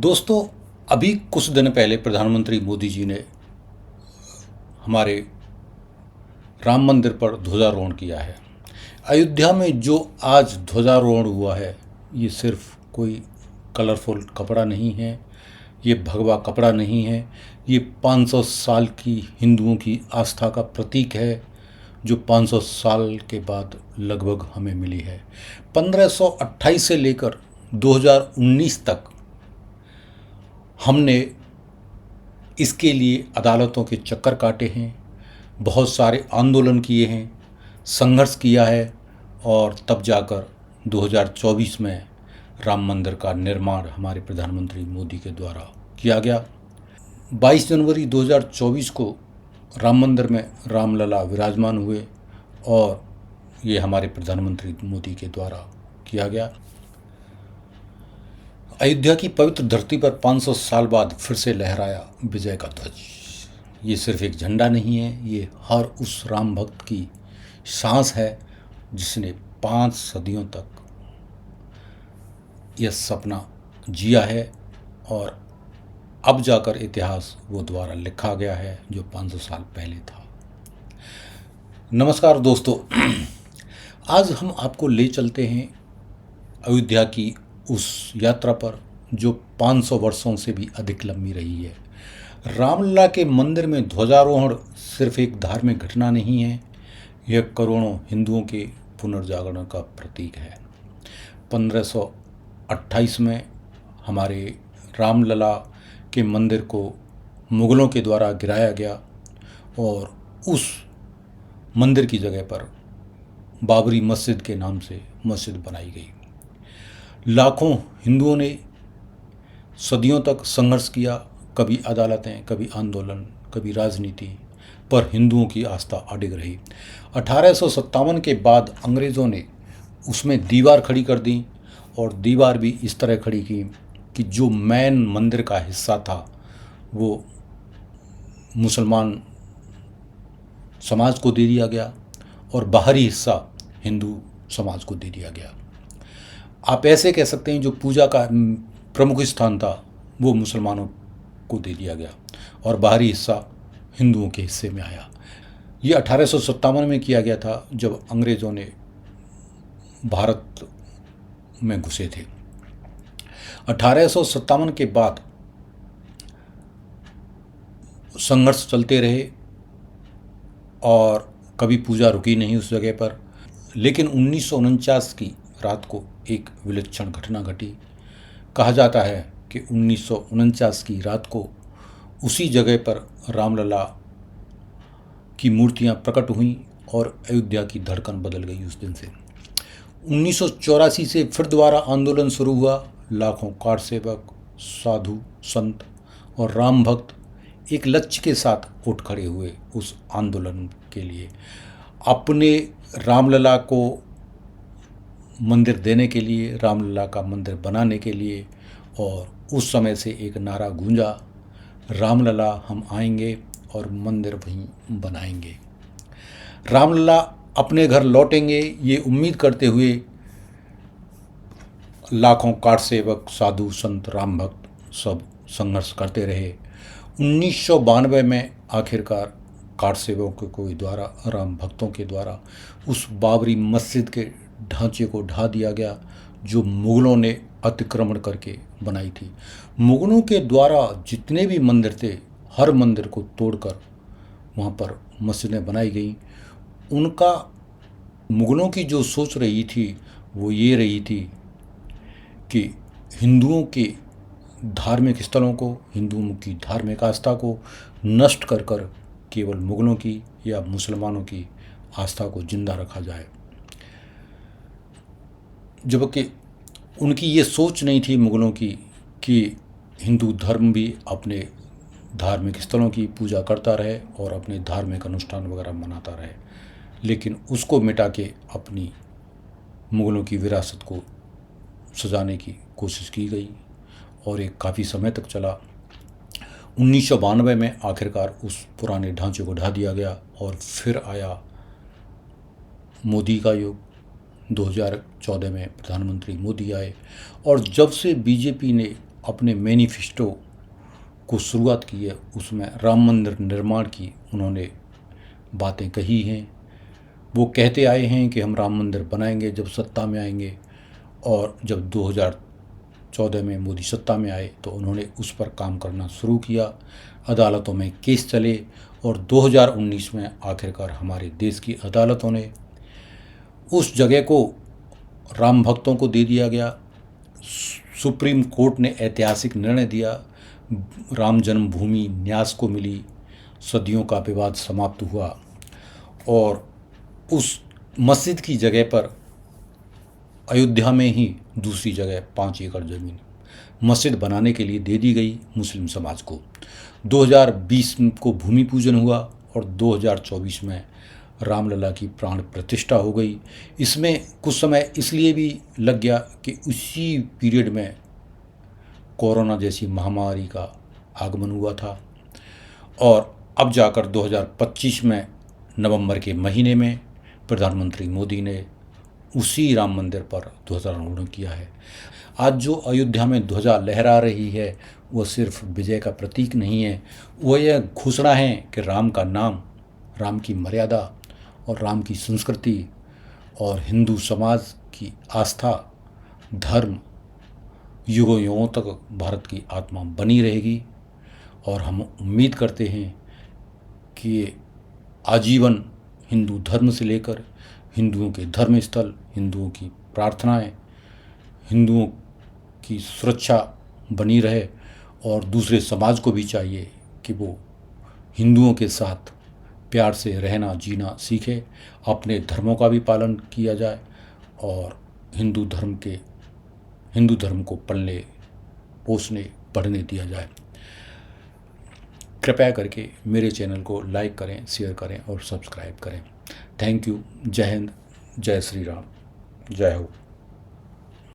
दोस्तों, अभी कुछ दिन पहले प्रधानमंत्री मोदी जी ने हमारे राम मंदिर पर ध्वजारोहण किया है। अयोध्या में जो आज ध्वजारोहण हुआ है, ये सिर्फ कोई कलरफुल कपड़ा नहीं है, ये भगवा कपड़ा नहीं है, ये 500 साल की हिंदुओं की आस्था का प्रतीक है, जो 500 साल के बाद लगभग हमें मिली है। 1528 से लेकर 2019 तक हमने इसके लिए अदालतों के चक्कर काटे हैं, बहुत सारे आंदोलन किए हैं, संघर्ष किया है और तब जाकर 2024 में राम मंदिर का निर्माण हमारे प्रधानमंत्री मोदी के द्वारा किया गया। 22 जनवरी 2024 को राम मंदिर में रामलला विराजमान हुए और ये हमारे प्रधानमंत्री मोदी के द्वारा किया गया। अयोध्या की पवित्र धरती पर 500 साल बाद फिर से लहराया विजय का ध्वज। ये सिर्फ एक झंडा नहीं है, ये हर उस राम भक्त की सांस है जिसने 5 सदियों तक यह सपना जिया है और अब जाकर इतिहास वो द्वारा लिखा गया है जो 500 साल पहले था। नमस्कार दोस्तों, आज हम आपको ले चलते हैं अयोध्या की उस यात्रा पर जो 500 वर्षों से भी अधिक लंबी रही है। रामलला के मंदिर में ध्वजारोहण सिर्फ एक धार्मिक घटना नहीं है, यह करोड़ों हिंदुओं के पुनर्जागरण का प्रतीक है। 1528 में हमारे रामलला के मंदिर को मुगलों के द्वारा गिराया गया और उस मंदिर की जगह पर बाबरी मस्जिद के नाम से मस्जिद बनाई गई। लाखों हिंदुओं ने सदियों तक संघर्ष किया, कभी अदालतें, कभी आंदोलन, कभी राजनीति, पर हिंदुओं की आस्था अडिग रही। 1857 के बाद अंग्रेज़ों ने उसमें दीवार खड़ी कर दी और दीवार भी इस तरह खड़ी की कि जो मेन मंदिर का हिस्सा था वो मुसलमान समाज को दे दिया गया और बाहरी हिस्सा हिंदू समाज को दे दिया गया। आप ऐसे कह सकते हैं जो पूजा का प्रमुख स्थान था वो मुसलमानों को दे दिया गया और बाहरी हिस्सा हिंदुओं के हिस्से में आया। ये 1857 में किया गया था जब अंग्रेज़ों ने भारत में घुसे थे। 1857 के बाद संघर्ष चलते रहे और कभी पूजा रुकी नहीं उस जगह पर, लेकिन 1949 की रात को एक विलक्षण घटना घटी। कहा जाता है कि 1949 की रात को उसी जगह पर रामलला की मूर्तियां प्रकट हुईं और अयोध्या की धड़कन बदल गई उस दिन से। 1984 से फिर दोबारा आंदोलन शुरू हुआ। लाखों कार सेवक, साधु, संत और राम भक्त एक लक्ष्य के साथ उठ खड़े हुए उस आंदोलन के लिए, अपने रामलला को मंदिर देने के लिए, रामलला का मंदिर बनाने के लिए। और उस समय से एक नारा गूंजा, रामलला हम आएंगे और मंदिर वहीं बनाएंगे। रामलला अपने घर लौटेंगे, ये उम्मीद करते हुए लाखों कार सेवक, साधु, संत, राम भक्त सब संघर्ष करते रहे। 1992 में आखिरकार कार सेवकों के द्वारा, राम भक्तों के द्वारा उस बाबरी मस्जिद के ढांचे को ढा दिया गया जो मुगलों ने अतिक्रमण करके बनाई थी। मुगलों के द्वारा जितने भी मंदिर थे, हर मंदिर को तोड़कर वहाँ पर मस्जिदें बनाई गई। उनका मुगलों की जो सोच रही थी वो ये रही थी कि हिंदुओं के धार्मिक स्थलों को, हिंदुओं की धार्मिक आस्था को नष्ट कर कर केवल मुगलों की या मुसलमानों की आस्था को जिंदा रखा जाए, जबकि उनकी ये सोच नहीं थी मुगलों की कि हिंदू धर्म भी अपने धार्मिक स्थलों की पूजा करता रहे और अपने धार्मिक अनुष्ठान वगैरह मनाता रहे, लेकिन उसको मिटा के अपनी मुगलों की विरासत को सजाने की कोशिश की गई और एक काफ़ी समय तक चला। 1992 में आखिरकार उस पुराने ढांचे को ढा दिया गया और फिर आया मोदी का युग। 2014 में प्रधानमंत्री मोदी आए और जब से बीजेपी ने अपने मैनिफेस्टो को शुरुआत की है उसमें राम मंदिर निर्माण की उन्होंने बातें कही हैं। वो कहते आए हैं कि हम राम मंदिर बनाएंगे जब सत्ता में आएंगे, और जब 2014 में मोदी सत्ता में आए तो उन्होंने उस पर काम करना शुरू किया। अदालतों में केस चले और 2019 में आखिरकार हमारे देश की अदालतों ने उस जगह को राम भक्तों को दे दिया गया। सुप्रीम कोर्ट ने ऐतिहासिक निर्णय दिया, राम जन्मभूमि न्यास को मिली, सदियों का विवाद समाप्त हुआ और उस मस्जिद की जगह पर अयोध्या में ही दूसरी जगह 5 एकड़ ज़मीन मस्जिद बनाने के लिए दे दी गई मुस्लिम समाज को। 2020 को भूमि पूजन हुआ और 2024 में रामलला की प्राण प्रतिष्ठा हो गई। इसमें कुछ समय इसलिए भी लग गया कि उसी पीरियड में कोरोना जैसी महामारी का आगमन हुआ था, और अब जाकर 2025 में नवंबर के महीने में प्रधानमंत्री मोदी ने उसी राम मंदिर पर ध्वजारोहण किया है। आज जो अयोध्या में ध्वजा लहरा रही है वह सिर्फ विजय का प्रतीक नहीं है, वह यह घोषणा है कि राम का नाम, राम की मर्यादा और राम की संस्कृति और हिंदू समाज की आस्था, धर्म युगों युगों तक भारत की आत्मा बनी रहेगी। और हम उम्मीद करते हैं कि ये आजीवन हिंदू धर्म से लेकर हिंदुओं के धर्म स्थल, हिंदुओं की प्रार्थनाएं, हिंदुओं की सुरक्षा बनी रहे, और दूसरे समाज को भी चाहिए कि वो हिंदुओं के साथ प्यार से रहना जीना सीखे, अपने धर्मों का भी पालन किया जाए और हिंदू धर्म को पलने पोसने बढ़ने दिया जाए। कृपया करके मेरे चैनल को लाइक करें, शेयर करें और सब्सक्राइब करें। Thank you. जय हिंद, जय श्री राम, जय हो।